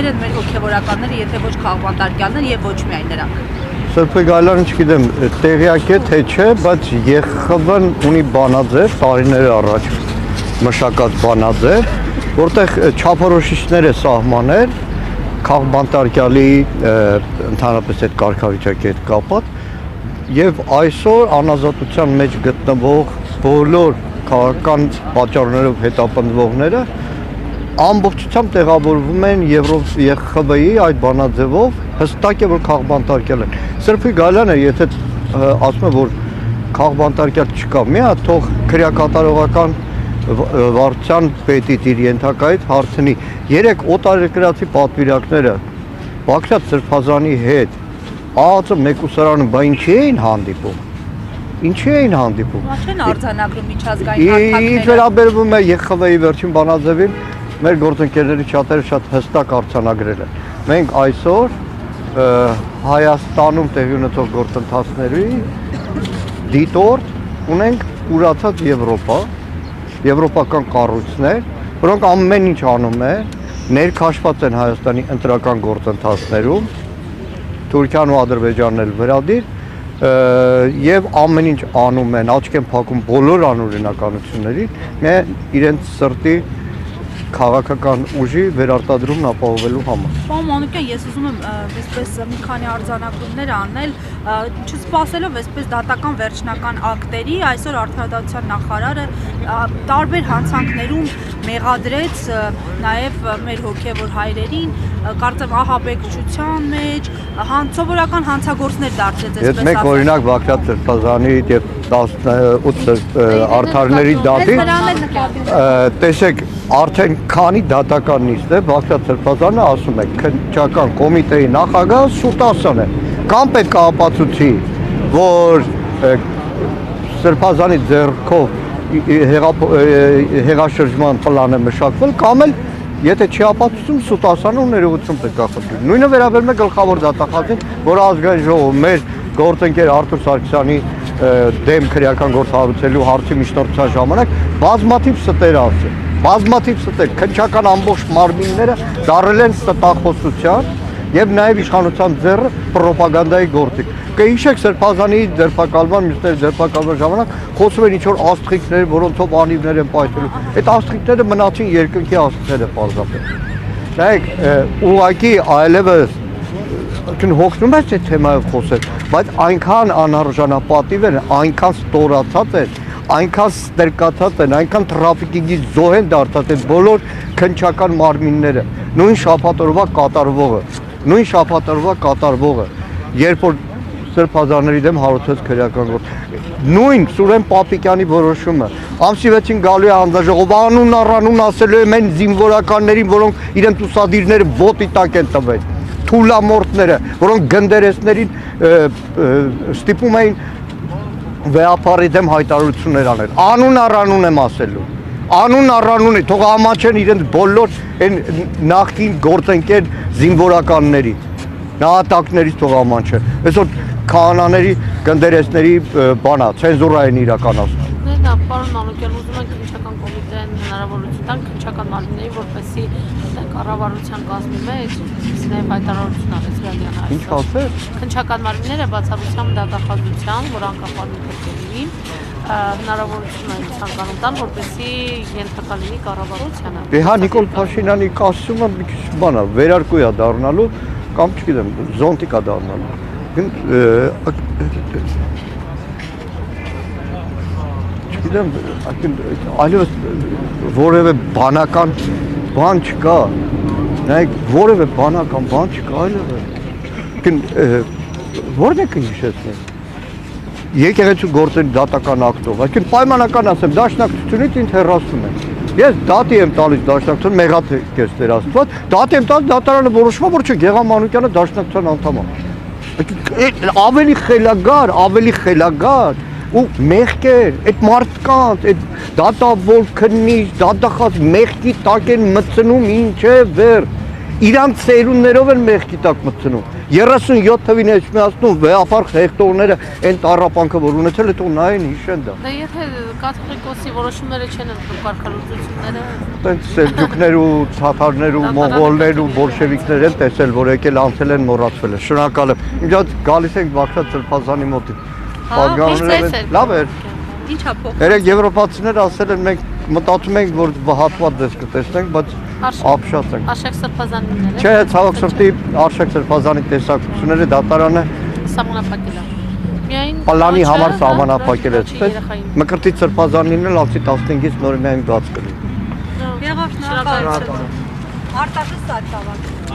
ովքեր են մեր հոգևորականները, եթե ոչ քաղաքապետարյաններ եւ ոչ միայն նրանք։ Սրբե Գալյանը չգիտեմ, տեղյակ է թե չէ, բայց ԵԽՎ-ն ունի բանաձև տարիներ առաջ մշակած բանաձև, որտեղ չափորոշիչներ է սահմանել քաղաքապետարյալի ընդհանրապես այդ կարգավիճակի հետ կապված եւ այսօր անազատության մեջ գտնվող բոլոր քաղաքական պատճառներով հետապնդվողները ամբողջությամբ տեղավորվում են ԵԽՎ-ի այդ բանաձևով հստակ է որ քաղաքապետարյալ են։ Սրբի Գալյանը եթե ասում է որ քաղաքապետարյալ չկա, մի հատ թող քրեակատարողական վարչության պետի իր ենթակայից հարցնի 3 օտարերկրացի պատվիրակները Բաքրատ Սրբազանի հետ ԱԱԾ մեկուսարանում բա ինչի էին հանդիպում։ Ինչի էին հանդիպում։ Չեն արձանագրում միջազգային հարթակները։ Ինչ վերաբերվում է ԵԽՎ-ի վերջին բանաձևին, մեր գործընկերների շատերը շատ հստակ արձանագրել են։ Մենք այսօր Հայաստանում տեղի ունեցող գործընթացների դիտորդ ունենք ուրացած Եվրոպա, եվրոպական կառույցներ, որոնք ամեն ինչ անում է, ներքաշված են Հայաստանի ընտրական գործընթացներում, Թուրքիան ու Ադրբեջանն էլ վերադիր, եւ ամեն ինչ անում են, աչք են փակում բոլոր անօրինականություններին, իրենց սրտի քաղաքական ուժի վերարտադրումն ապահովելու համար։ Պարոն Մանուկյան, ես ուզում եմ այսպես մի քանի արձանագրումներ անել, չսպասելով այսպես դատական վերջնական ակտերի, այսօր Արդարադատության նախարարը տարբեր հանցանքներում մեղադրեց նաև մեր հոգևոր հայրերին, կարծեմ ահաբեկչության մեջ, սովորական հանցագործներ դարձրեց այսպես ասած։ Մեկ օրինակ Բաքրատ Սրբազանի եւ 18 արդարների դատի, տեսեք, արդեն քանի դատական նիստ է, Բաքրատ Սրբազանը ասում է քննչական կոմիտեի նախագահ Սուտասն է, կամ պետք է ապացուցի, որ Սրբազանի ձեռքով հեղաշրջման պլան է մշակվել, կամ էլ եթե չի ապացուցում Սուտասանը ներողություն պետք է խնդրի։ Նույնը վերաբերում է գլխավոր դատախազին, որ ազգային ժողովը մեր գործընկեր Արթուր Սարգսյանի դեմ քրեական գործ հարուցելու հարցի միջնորդության ժամանակ բազմաթիվ ստեր ասել։ Բազմաթիվ ստեր, քննչական ամբողջ մարմինները դարել են ստախոսության եւ նաեւ իշխանության ձեռը ռոպագանդայի գործիք։ Կհիշեք Սրբազանի ձերբակալման, մյուսների ձերբակալման ժամանակ խոսում են ինչ-որ աստղիկներ, որոնցով անիվներ են պայթելու։ Այդ աստղիկները մնացին երկնքի աստղները պարզապես։ Նայեք, ուղղակի այլևս հոգնում ես այդ թեմայով խոսել, բայց այնքան անարժանապատիվ են, այնքան ստորացած են, այնքան ստրկացած են, այնքան տրաֆիկինգի զոհ են դարձած այդ բոլոր քննչական մարմինները, նույն շաբաթօրվա կատարվողը, երբ որ Սրբազանների դեմ հարուցեց քրեական գործ։ Նույն Սուրեն Պապիկյանի որոշումը, ամսի 6-ին գալու է հանձնաժողով, անուն առանուն ասելու եմ այն զինվորականներին, որոնք իրենց ուսադիրները ոտի տակ են տվել, թուլամորթները, որոնք գնդերեսներին ստիպում էին վեհապարի դեմ հայտարարություններ անել։ Անուն առանուն եմ ասելու։ Անուն առանուն է, թող ամաչեն իրենց բոլոր այն նախկին գործընկեր զինվորականների, նահատակներից թող ամանչեն։ Այսօր քահանաների, գնդերեսների բանա, ցենզուրա են իրականացնում։ Դա պարոն Մանուկյան, ուզում ենք քննչական կոմիտեն հնարավորություն տան քննչական մարմիններին, որպեսզի կառավարության կազմի մեջ նաև հայտարարություն արեց Գալյանը այսօր։ Ինչ ասել։ Քննչական մարմինները բացառությամբ դատախազության, որ անկախարարի քրտերին հնարավորություն են ցանկանում տան, որպեսզի ենթակա լինի կառավարությանը։ Դե հա Նիկոլ Փաշինյանի կասումը մի քիչ բանա, վերարկու է դառնալու կամ չգիտեմ, զոնտիկ է դառնալու։ Չգիտեմ, այլևս որևէ բանական բան չկա, նայեք, որևէ բանական բան չկա այլևս։ Որն եք հիշեցնել։ Եկեղեցու գործերի դատական ակտով, այսինքն պայմանական ասեմ, դաշնակցությունից ինձ հեռացում են։ Ես դատի եմ տալիս դաշնակցություն, մեղադրանքեր Տեր Աստված, դատի եմ տալիս դատարանը որոշում է, որ չէ, Գեղամ Մանուկյանը դաշնակցության անդամ է։ Ավելի խելագար ու մեղքեր, այդ մարդկանց, այդ դատավոր քննիչ, դատախազ մեղքի տակ են մտցնում ինչ է վեր։ Իրանք ծերուններով են մեղքի տակ մտցնում։ 37 թվին էջմիածնում վեհապար հեկտորները այն տառապանքը որ ունեցել է թող նայեն հիշեն դա։ Դե եթե կաթողիկոսի որոշումները չեն ընդունում կարգալուծությունները, Տենց սելջուկներ ու թաթարներ ու մոնղոլներ ու բոլշևիկներ են տեսել, որ եկել անցել են մոռացվել է։ Շնորհակալ եմ։ Ինձ գալիս ենք Բաղդադ Սրբազանի մոտից։ Լավ էր։ Ինչա փոխ։ Երեք եվրոպացիներ ասել են մենք մտածում ենք որ հատված դες կտեսնենք, բայց ապշած ենք։ Արշակ Սրբազանինները։ Չէ, ցավոք սրտի Արշակ Սրբազանի տեսակցությունները դատարանը Սահմանափակել է։ Միայն պլանի համար սահմանափակել է։ Մկրտիչ Սրբազանին էլ ապսի 15-ից նոր միայն բաց կլինի։ Եղավ շնորհակալություն։ Արտակը սա ցավոք։